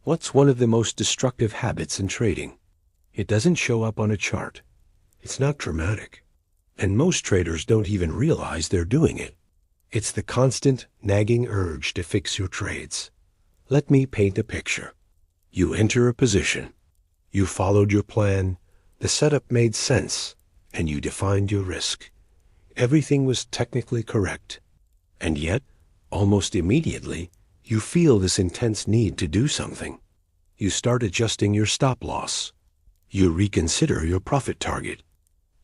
What's one of the most destructive habits in trading? It doesn't show up on a chart. It's not dramatic. And most traders don't even realize they're doing it. It's the constant, nagging urge to fix your trades. Let me paint a picture. You enter a position. You followed your plan. The setup made sense, and you defined your risk. Everything was technically correct. And yet, almost immediately, you feel this intense need to do something. You start adjusting your stop loss. You reconsider your profit target.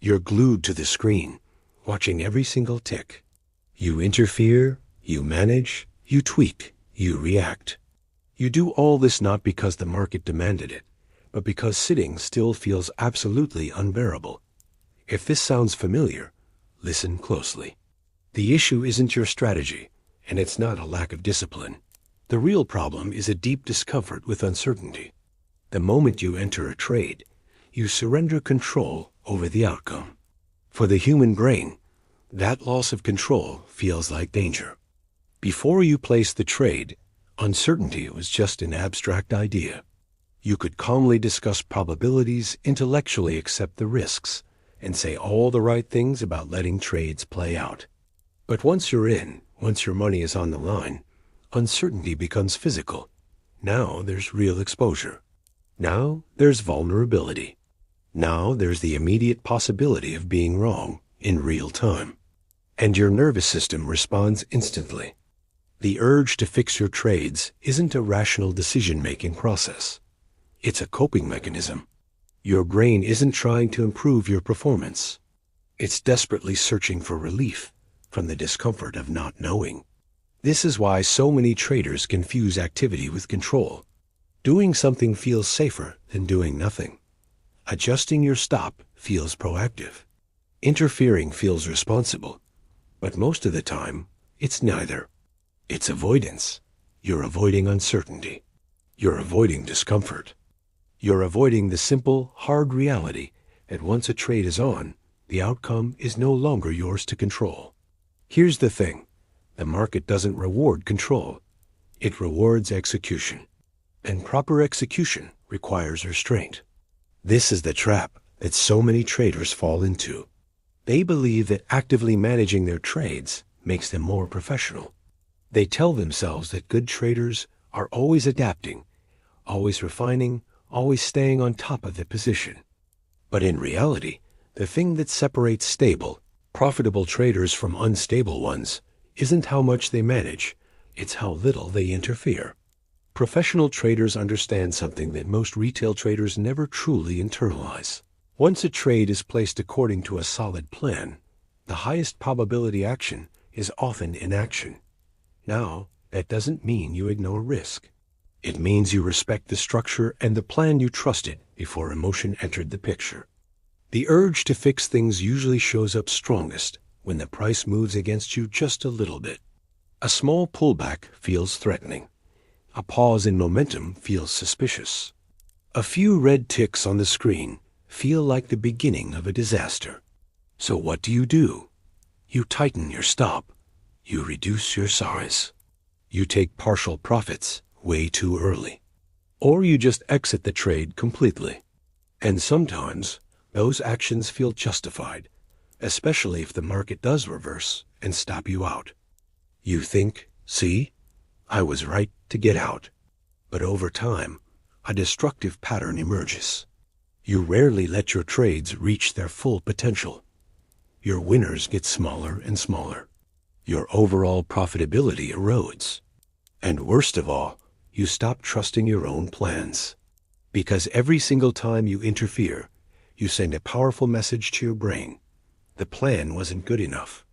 You're glued to the screen, watching every single tick. You interfere, you manage, you tweak, you react. You do all this not because the market demanded it, but because sitting still feels absolutely unbearable. If this sounds familiar, listen closely. The issue isn't your strategy, and it's not a lack of discipline. The real problem is a deep discomfort with uncertainty. The moment you enter a trade, you surrender control over the outcome. For the human brain, that loss of control feels like danger. Before you place the trade, uncertainty was just an abstract idea. You could calmly discuss probabilities, intellectually accept the risks, and say all the right things about letting trades play out. But once you're in, once your money is on the line, uncertainty becomes physical. Now there's real exposure. Now there's vulnerability. Now there's the immediate possibility of being wrong in real time. And your nervous system responds instantly. The urge to fix your trades isn't a rational decision-making process. It's a coping mechanism. Your brain isn't trying to improve your performance. It's desperately searching for relief from the discomfort of not knowing. This is why so many traders confuse activity with control. Doing something feels safer than doing nothing. Adjusting your stop feels proactive. Interfering feels responsible. But most of the time, it's neither. It's avoidance. You're avoiding uncertainty. You're avoiding discomfort. You're avoiding the simple, hard reality that once a trade is on, the outcome is no longer yours to control. Here's the thing. The market doesn't reward control. It rewards execution. And proper execution requires restraint. This is the trap that so many traders fall into. They believe that actively managing their trades makes them more professional. They tell themselves that good traders are always adapting, always refining, always staying on top of the position. But in reality, the thing that separates stable, profitable traders from unstable ones isn't how much they manage, it's how little they interfere. Professional traders understand something that most retail traders never truly internalize. Once a trade is placed according to a solid plan, the highest probability action is often inaction. Now, that doesn't mean you ignore risk. It means you respect the structure and the plan you trusted before emotion entered the picture. The urge to fix things usually shows up strongest when the price moves against you just a little bit. A small pullback feels threatening. A pause in momentum feels suspicious. A few red ticks on the screen feel like the beginning of a disaster. So what do? You tighten your stop. You reduce your size. You take partial profits way too early. Or you just exit the trade completely. And sometimes those actions feel justified, especially if the market does reverse and stop you out. You think, see, I was right to get out. But over time, a destructive pattern emerges. You rarely let your trades reach their full potential. Your winners get smaller and smaller. Your overall profitability erodes. And worst of all, you stop trusting your own plans. Because every single time you interfere, you send a powerful message to your brain. The plan wasn't good enough.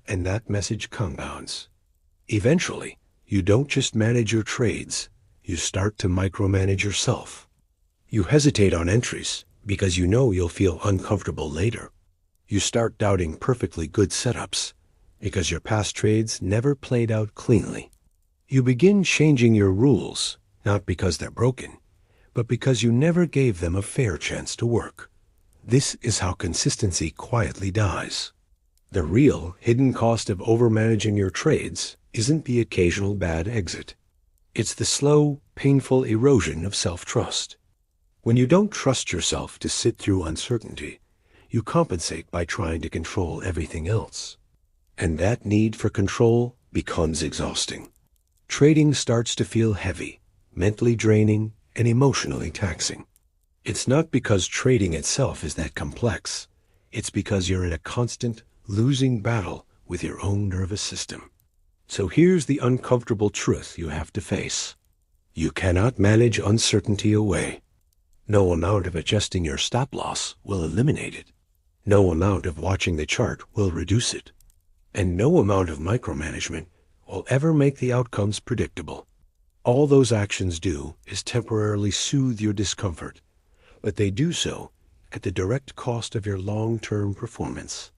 And that message compounds. Eventually, you don't just manage your trades, you start to micromanage yourself. You hesitate on entries because you know you'll feel uncomfortable later. You start doubting perfectly good setups because your past trades never played out cleanly. You begin changing your rules, not because they're broken, but because you never gave them a fair chance to work. This is how consistency quietly dies. The real hidden cost of overmanaging your trades isn't the occasional bad exit. It's the slow, painful erosion of self-trust. When you don't trust yourself to sit through uncertainty, you compensate by trying to control everything else. And that need for control becomes exhausting. Trading starts to feel heavy, mentally draining, and emotionally taxing. It's not because trading itself is that complex. It's because you're in a constant, losing battle with your own nervous system. So here's the uncomfortable truth you have to face. You cannot manage uncertainty away. No amount of adjusting your stop loss will eliminate it. No amount of watching the chart will reduce it. And no amount of micromanagement will ever make the outcomes predictable. All those actions do is temporarily soothe your discomfort, but they do so at the direct cost of your long-term performance.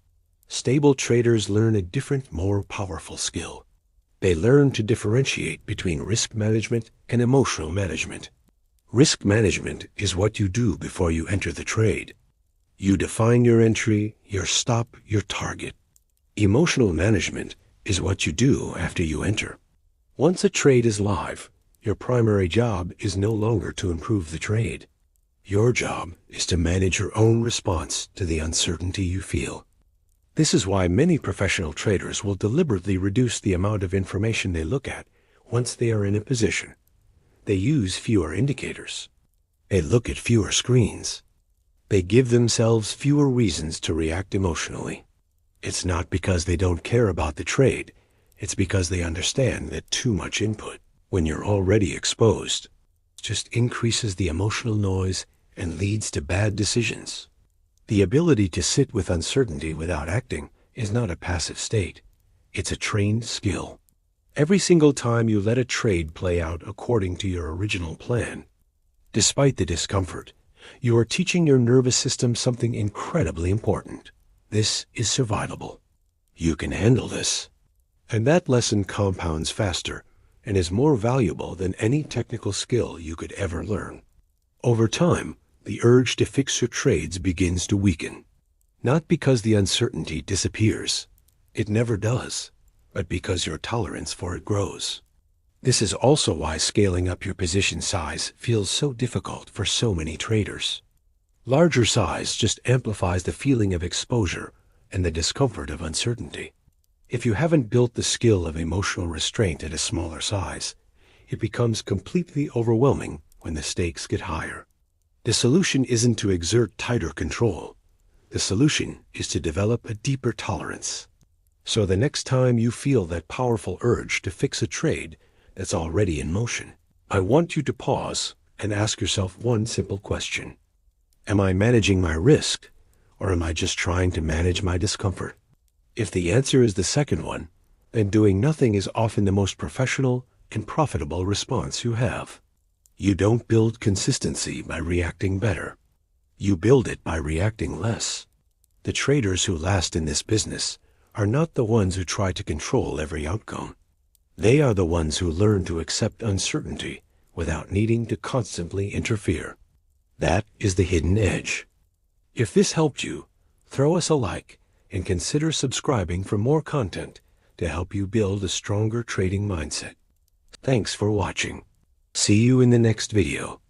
Stable traders learn a different, more powerful skill. They learn to differentiate between risk management and emotional management. Risk management is what you do before you enter the trade. You define your entry, your stop, your target. Emotional management is what you do after you enter. Once a trade is live, your primary job is no longer to improve the trade. Your job is to manage your own response to the uncertainty you feel. This is why many professional traders will deliberately reduce the amount of information they look at once they are in a position. They use fewer indicators. They look at fewer screens. They give themselves fewer reasons to react emotionally. It's not because they don't care about the trade. It's because they understand that too much input, when you're already exposed, just increases the emotional noise and leads to bad decisions. The ability to sit with uncertainty without acting is not a passive state. It's a trained skill. Every single time you let a trade play out according to your original plan, despite the discomfort, you are teaching your nervous system something incredibly important. This is survivable. You can handle this. And that lesson compounds faster and is more valuable than any technical skill you could ever learn. Over time, the urge to fix your trades begins to weaken. Not because the uncertainty disappears. It never does. But because your tolerance for it grows. This is also why scaling up your position size feels so difficult for so many traders. Larger size just amplifies the feeling of exposure and the discomfort of uncertainty. If you haven't built the skill of emotional restraint at a smaller size, it becomes completely overwhelming when the stakes get higher. The solution isn't to exert tighter control. The solution is to develop a deeper tolerance. So the next time you feel that powerful urge to fix a trade that's already in motion, I want you to pause and ask yourself one simple question. Am I managing my risk, or am I just trying to manage my discomfort? If the answer is the second one, then doing nothing is often the most professional and profitable response you have. You don't build consistency by reacting better. You build it by reacting less. The traders who last in this business are not the ones who try to control every outcome. They are the ones who learn to accept uncertainty without needing to constantly interfere. That is the hidden edge. If this helped you, throw us a like and consider subscribing for more content to help you build a stronger trading mindset. Thanks for watching. See you in the next video.